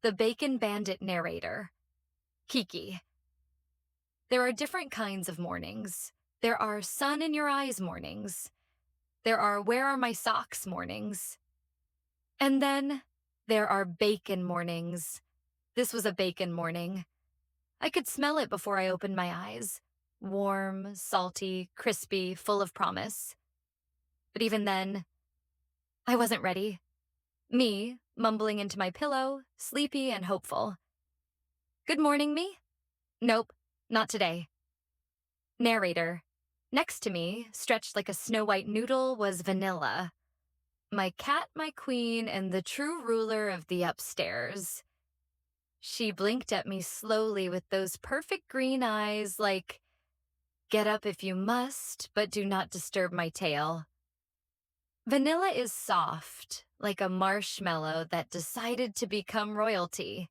The Bacon Bandit narrator, Kiki. There are different kinds of mornings. There are sun in your eyes mornings. There are where are my socks mornings. And then there are bacon mornings. This was a bacon morning. I could smell it before I opened my eyes. Warm, salty, crispy, full of promise. But even then, I wasn't ready. Me, mumbling into my pillow, sleepy and hopeful. Good morning, me? Nope, not today. Narrator. Next to me, stretched like a snow-white noodle, was Vanilla. My cat, my queen, and the true ruler of the upstairs. She blinked at me slowly with those perfect green eyes like, get up if you must, but do not disturb my tail. Vanilla is soft, like a marshmallow that decided to become royalty.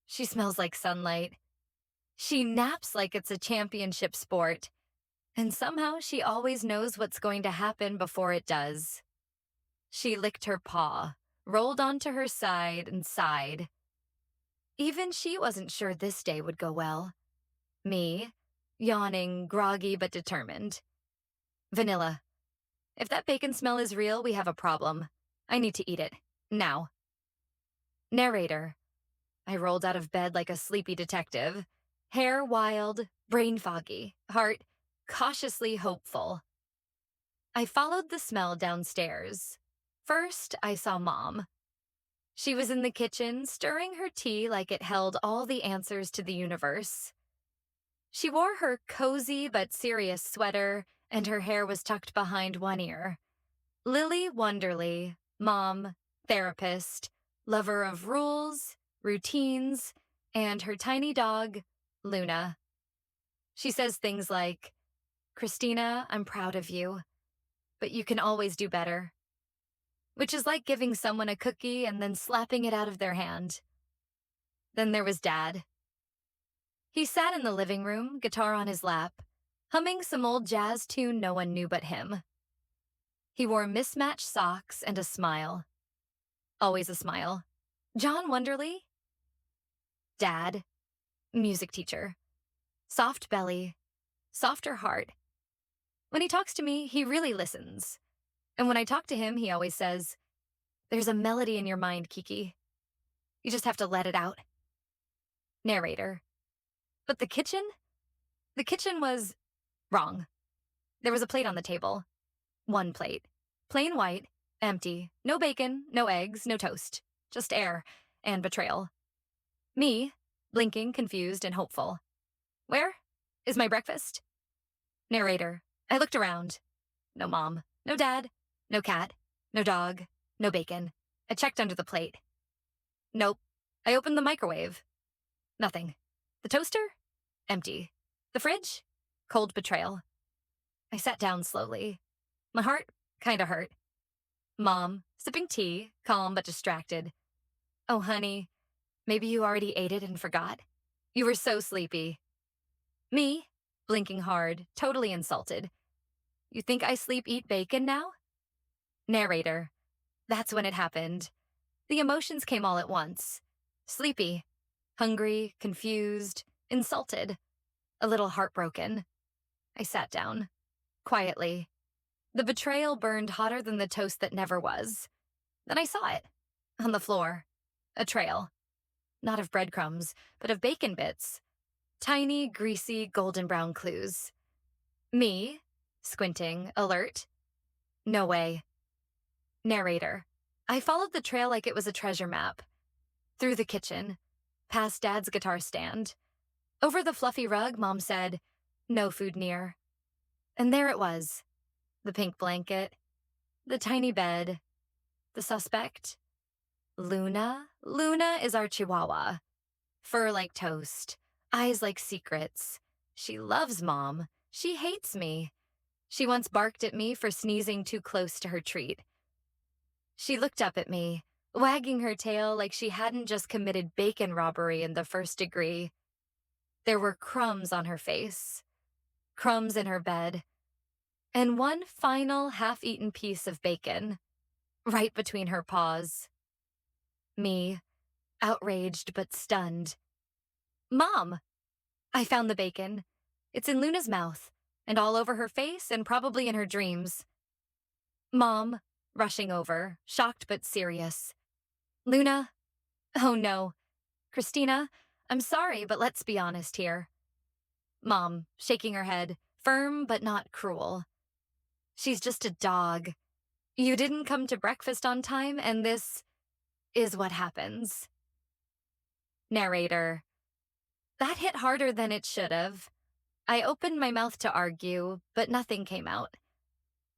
She smells like sunlight. She naps like it's a championship sport. And somehow she always knows what's going to happen before it does. She licked her paw, rolled onto her side, and sighed. Even she wasn't sure this day would go well. Me, yawning, groggy but determined. Vanilla. If that bacon smell is real, we have a problem. I need to eat it. Now. Narrator. I rolled out of bed like a sleepy detective. Hair wild, brain foggy, heart cautiously hopeful. I followed the smell downstairs. First, I saw Mom. She was in the kitchen, stirring her tea like it held all the answers to the universe. She wore her cozy but serious sweater, and her hair was tucked behind one ear. Lily Wonderly, mom, therapist, lover of rules, routines, and her tiny dog, Luna. She says things like, Christina, I'm proud of you, but you can always do better. Which is like giving someone a cookie and then slapping it out of their hand. Then there was Dad. He sat in the living room, guitar on his lap, humming some old jazz tune no one knew but him. He wore mismatched socks and a smile. Always a smile. John Wonderly? Dad. Music teacher. Soft belly. Softer heart. When he talks to me, he really listens. And when I talk to him, he always says, there's a melody in your mind, Kiki. You just have to let it out. Narrator. But the kitchen? The kitchen was wrong. There was a plate on the table. One plate. Plain white, empty, no bacon, no eggs, no toast. Just air and betrayal. Me, blinking, confused, and hopeful. Where is my breakfast? Narrator. I looked around. No mom, no dad, no cat, no dog, no bacon. I checked under the plate. Nope. I opened the microwave. Nothing. The toaster? Empty. The fridge? Cold betrayal. I sat down slowly. My heart kinda hurt. Mom, sipping tea, calm but distracted. Oh, honey, maybe you already ate it and forgot. You were so sleepy. Me, blinking hard, totally insulted. You think I eat bacon now? Narrator. That's when it happened. The emotions came all at once. Sleepy, hungry, confused, insulted, a little heartbroken. I sat down, quietly. The betrayal burned hotter than the toast that never was. Then I saw it, on the floor, a trail. Not of breadcrumbs, but of bacon bits. Tiny, greasy, golden brown clues. Me, squinting, alert. No way. Narrator. I followed the trail like it was a treasure map. Through the kitchen, past Dad's guitar stand. Over the fluffy rug, Mom said, no food near. And there it was. The pink blanket. The tiny bed. The suspect. Luna? Luna is our Chihuahua. Fur like toast. Eyes like secrets. She loves Mom. She hates me. She once barked at me for sneezing too close to her treat. She looked up at me, wagging her tail like she hadn't just committed bacon robbery in the first degree. There were crumbs on her face, crumbs in her bed, and one final half-eaten piece of bacon, right between her paws. Me, outraged but stunned. Mom! I found the bacon. It's in Luna's mouth, and all over her face, and probably in her dreams. Mom, rushing over, shocked but serious. Luna? Oh no. Christina, I'm sorry, but let's be honest here. Mom, shaking her head, firm but not cruel. She's just a dog. You didn't come to breakfast on time, and this is what happens. Narrator. That hit harder than it should have. I opened my mouth to argue, but nothing came out.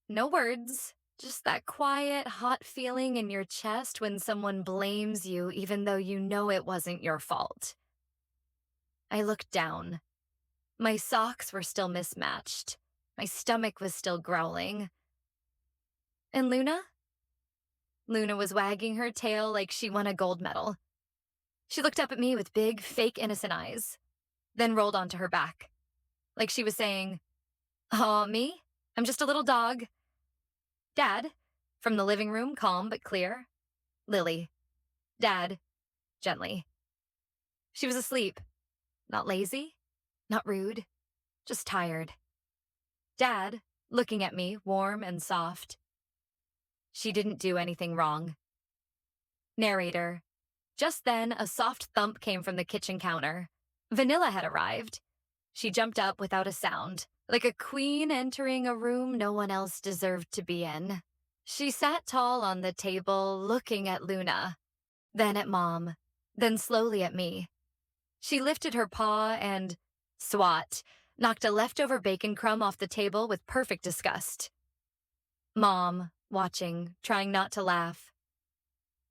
No words, just that quiet, hot feeling in your chest when someone blames you even though you know it wasn't your fault. I looked down. My socks were still mismatched. My stomach was still growling. And Luna? Luna was wagging her tail like she won a gold medal. She looked up at me with big, fake innocent eyes, then rolled onto her back, like she was saying, "Aw, me? I'm just a little dog." Dad, from the living room, calm but clear. Lily. Dad, gently. She was asleep. Not lazy, not rude, just tired. Dad, looking at me, warm and soft. She didn't do anything wrong. Narrator. Just then, a soft thump came from the kitchen counter. Vanilla had arrived. She jumped up without a sound, like a queen entering a room no one else deserved to be in. She sat tall on the table, looking at Luna, then at Mom, then slowly at me. She lifted her paw and, swat, knocked a leftover bacon crumb off the table with perfect disgust. Mom, watching, trying not to laugh.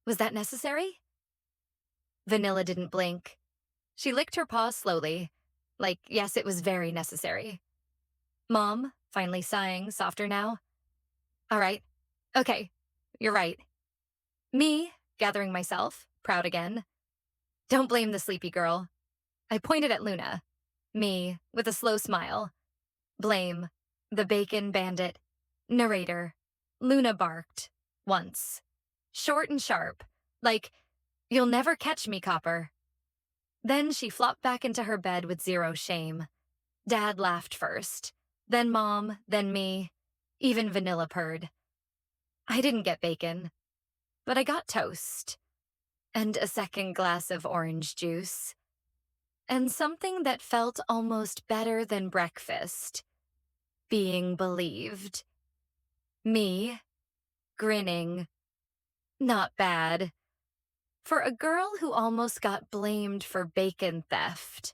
Was that necessary? Vanilla didn't blink. She licked her paw slowly, like, yes, it was very necessary. Mom, finally sighing, softer now. All right. Okay, you're right. Me, gathering myself, proud again. Don't blame the sleepy girl. I pointed at Luna. Me, with a slow smile. Blame. The bacon bandit. Narrator. Luna barked. Once. Short and sharp. Like, "You'll never catch me, copper." Then she flopped back into her bed with zero shame. Dad laughed first. Then Mom, then me. Even Vanilla purred. I didn't get bacon, but I got toast. And a second glass of orange juice. And something that felt almost better than breakfast. Being believed. Me, grinning. Not bad. For a girl who almost got blamed for bacon theft.